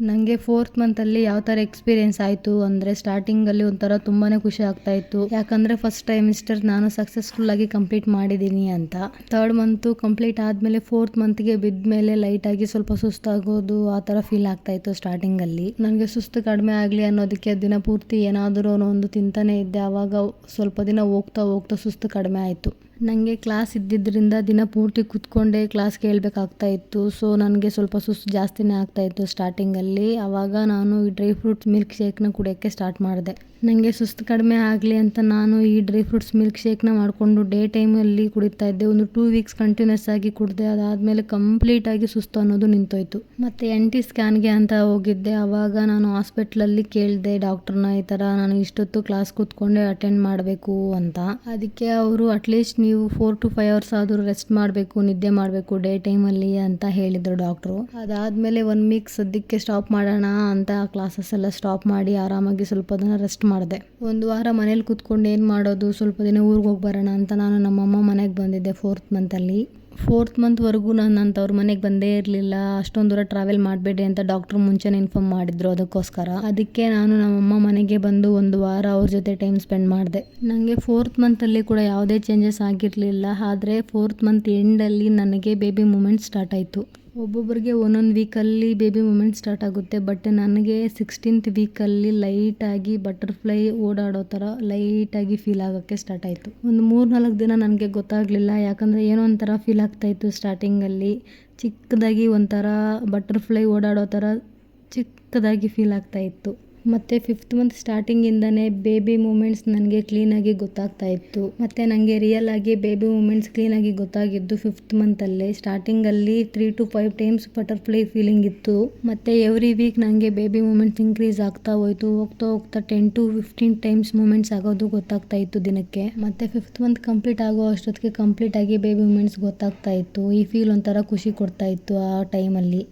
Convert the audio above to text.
ನನಗೆ 4th ಮಂತಲ್ಲಿ ಯಾವ ಥರ ಎಕ್ಸ್ಪೀರಿಯೆನ್ಸ್ ಆಯಿತು ಅಂದರೆ ಸ್ಟಾರ್ಟಿಂಗಲ್ಲಿ ಒಂಥರ ತುಂಬಾ ಖುಷಿ ಆಗ್ತಾಯಿತ್ತು. ಯಾಕಂದರೆ ಫಸ್ಟ್ ಟ್ರೈಮಿಸ್ಟರ್ ನಾನು ಸಕ್ಸಸ್ಫುಲ್ಲಾಗಿ ಕಂಪ್ಲೀಟ್ ಮಾಡಿದ್ದೀನಿ ಅಂತ. 3rd ಮಂತು ಕಂಪ್ಲೀಟ್ ಆದಮೇಲೆ 4th ಮಂತ್ಗೆ ಬಿದ್ದ ಮೇಲೆ ಲೈಟಾಗಿ ಸ್ವಲ್ಪ ಸುಸ್ತಾಗೋದು ಆ ಥರ ಫೀಲ್ ಆಗ್ತಾಯಿತ್ತು ಸ್ಟಾರ್ಟಿಂಗಲ್ಲಿ. ನನಗೆ ಸುಸ್ತು ಕಡಿಮೆ ಆಗಲಿ ಅನ್ನೋದಕ್ಕೆ ದಿನ ಪೂರ್ತಿ ಏನಾದರೂ ಒಂದು ತಿಂತಾನೆ ಇದ್ದೆ. ಆವಾಗ ಸ್ವಲ್ಪ ದಿನ ಹೋಗ್ತಾ ಹೋಗ್ತಾ ಸುಸ್ತು ಕಡಿಮೆ ಆಯಿತು. ನನಗೆ ಕ್ಲಾಸ್ ಇದ್ದಿದ್ದರಿಂದ ದಿನ ಪೂರ್ತಿ ಕೂತ್ಕೊಂಡೇ ಕ್ಲಾಸ್ ಕೇಳಬೇಕಾಗ್ತಾ ಇತ್ತು. ಸೊ ನನಗೆ ಸ್ವಲ್ಪ ಸುಸ್ತು ಜಾಸ್ತಿನೇ ಆಗ್ತಾಯಿತ್ತು ಸ್ಟಾರ್ಟಿಂಗಲ್ಲಿ. ಆವಾಗ ನಾನು ಈ ಡ್ರೈ ಫ್ರೂಟ್ಸ್ ಮಿಲ್ಕ್ ಶೇಕ್ನ ಕುಡಿಯೋಕ್ಕೆ ಸ್ಟಾರ್ಟ್ ಮಾಡಿದೆ. ನನಗೆ ಸುಸ್ತು ಕಡಿಮೆ ಆಗಲಿ ಅಂತ ನಾನು ಈ ಡ್ರೈ ಫ್ರೂಟ್ಸ್ ಮಿಲ್ಕ್ ಶೇಕ್ನ ಮಾಡಿಕೊಂಡು ಡೇ ಟೈಮಲ್ಲಿ ಕುಡಿತಾ ಇದ್ದೆ. ಒಂದು 2 ವೀಕ್ಸ್ ಕಂಟಿನ್ಯೂಸ್ ಆಗಿ ಕುಡಿದೆ. ಅದಾದಮೇಲೆ ಕಂಪ್ಲೀಟಾಗಿ ಸುಸ್ತು ಅನ್ನೋದು ನಿಂತೋಯ್ತು. ಮತ್ತು NT ಸ್ಕ್ಯಾನ್ಗೆ ಅಂತ ಹೋಗಿದ್ದೆ. ಆವಾಗ ನಾನು ಹಾಸ್ಪಿಟ್ಲಲ್ಲಿ ಕೇಳಿದೆ ಡಾಕ್ಟ್ರನ್ನ, ಈ ಥರ ನಾನು ಇಷ್ಟೊತ್ತು ಕ್ಲಾಸ್ ಕೂತ್ಕೊಂಡೆ ಅಟೆಂಡ್ ಮಾಡಬೇಕು ಅಂತ. ಅದಕ್ಕೆ ಅವರು ಅಟ್ಲೀಸ್ಟ್ ನೀವು 4 to 5 hours ಆದರೂ ರೆಸ್ಟ್ ಮಾಡಬೇಕು, ನಿದ್ದೆ ಮಾಡಬೇಕು ಡೇ ಟೈಮಲ್ಲಿ ಅಂತ ಹೇಳಿದರು ಡಾಕ್ಟ್ರು. ಅದಾದಮೇಲೆ 1 ವೀಕ್ ಸದ್ಯಕ್ಕೆ ಸ್ಟಾಪ್ ಮಾಡೋಣ ಅಂತ ಕ್ಲಾಸಸ್ ಎಲ್ಲ ಸ್ಟಾಪ್ ಮಾಡಿ ಆರಾಮಾಗಿ ಸ್ವಲ್ಪ ದಿನ ರೆಸ್ಟ್ ಮಾಡಿದೆ. ಒಂದು ವಾರ ಮನೇಲಿ ಕೂತ್ಕೊಂಡು ಏನು ಮಾಡೋದು, ಸ್ವಲ್ಪ ದಿನ ಊರಿಗೆ ಹೋಗಿ ಬರೋಣ ಅಂತ ನಾನು ನಮ್ಮಮ್ಮ ಮನೆಗೆ ಬಂದಿದ್ದೆ 4th ಮಂತಲ್ಲಿ. 4th ಮಂತ್ವರೆಗೂ ನಾನು ಅವ್ರ ಮನೆಗೆ ಬಂದೇ ಇರಲಿಲ್ಲ. ಅಷ್ಟೊಂದು ದೂರ ಟ್ರಾವೆಲ್ ಮಾಡಬೇಡಿ ಅಂತ ಡಾಕ್ಟ್ರು ಮುಂಚೆನೇ ಇನ್ಫಾರ್ಮ್ ಮಾಡಿದ್ರು. ಅದಕ್ಕೆ ನಾನು ನಮ್ಮಮ್ಮ ಮನೆಗೆ ಬಂದು ಒಂದು ವಾರ ಅವ್ರ ಜೊತೆ ಟೈಮ್ ಸ್ಪೆಂಡ್ ಮಾಡಿದೆ. ನನಗೆ 4th ಮಂತಲ್ಲಿ ಕೂಡ ಯಾವುದೇ ಚೇಂಜಸ್ ಆಗಿರಲಿಲ್ಲ. ಆದರೆ 4th ಮಂತ್ ಎಂಡಲ್ಲಿ ನನಗೆ ಬೇಬಿ ಮೂಮೆಂಟ್ ಸ್ಟಾರ್ಟ್ ಆಯಿತು. ಒಬ್ಬೊಬ್ಬರಿಗೆ ಒಂದೊಂದು ವೀಕಲ್ಲಿ ಬೇಬಿ ಮೂಮೆಂಟ್ ಸ್ಟಾರ್ಟ್ ಆಗುತ್ತೆ. ಬಟ್ ನನಗೆ 16th ವೀಕಲ್ಲಿ ಲೈಟಾಗಿ ಬಟರ್ಫ್ಲೈ ಓಡಾಡೋ ಥರ ಲೈಟಾಗಿ ಫೀಲ್ ಆಗೋಕ್ಕೆ ಸ್ಟಾರ್ಟ್ ಆಯಿತು. ಒಂದು 3-4 ದಿನ ನನಗೆ ಗೊತ್ತಾಗಲಿಲ್ಲ. ಯಾಕಂದರೆ ಏನೋ ಒಂಥರ ಫೀಲ್ ಆಗ್ತಾಯಿತ್ತು ಸ್ಟಾರ್ಟಿಂಗಲ್ಲಿ. ಚಿಕ್ಕದಾಗಿ ಒಂಥರ ಬಟರ್ಫ್ಲೈ ಓಡಾಡೋ ಥರ ಚಿಕ್ಕದಾಗಿ ಫೀಲ್ ಆಗ್ತಾಯಿತ್ತು. ಮತ್ತು 5th ಮಂತ್ ಸ್ಟಾರ್ಟಿಂಗಿಂದನೇ ಬೇಬಿ ಮೂಮೆಂಟ್ಸ್ ನನಗೆ ಕ್ಲೀನಾಗಿ ಗೊತ್ತಾಗ್ತಾ ಇತ್ತು. ಮತ್ತು ನನಗೆ ರಿಯಲ್ ಆಗಿ ಬೇಬಿ ಮೂಮೆಂಟ್ಸ್ ಕ್ಲೀನಾಗಿ ಗೊತ್ತಾಗಿದ್ದು 5th ಮಂತಲ್ಲೇ. ಸ್ಟಾರ್ಟಿಂಗಲ್ಲಿ 3 to 5 ಟೈಮ್ಸ್ ಬಟರ್ಫ್ಲೈ ಫೀಲಿಂಗ್ ಇತ್ತು. ಮತ್ತು ಎವ್ರಿ ವೀಕ್ ನನಗೆ ಬೇಬಿ ಮೂಮೆಂಟ್ಸ್ ಇನ್ಕ್ರೀಸ್ ಆಗ್ತಾ ಹೋಯಿತು. ಹೋಗ್ತಾ ಹೋಗ್ತಾ 10 to 15 ಟೈಮ್ಸ್ ಮೂಮೆಂಟ್ಸ್ ಆಗೋದು ಗೊತ್ತಾಗ್ತಾ ಇತ್ತು ದಿನಕ್ಕೆ. ಮತ್ತು 5th ಮಂತ್ ಕಂಪ್ಲೀಟ್ ಆಗೋ ಅಷ್ಟೊತ್ತಿಗೆ ಕಂಪ್ಲೀಟಾಗಿ ಬೇಬಿ ಮೂಮೆಂಟ್ಸ್ ಗೊತ್ತಾಗ್ತಾ ಇತ್ತು. ಈ ಫೀಲ್ ಒಂಥರ ಖುಷಿ ಕೊಡ್ತಾ ಇತ್ತು ಆ ಟೈಮಲ್ಲಿ.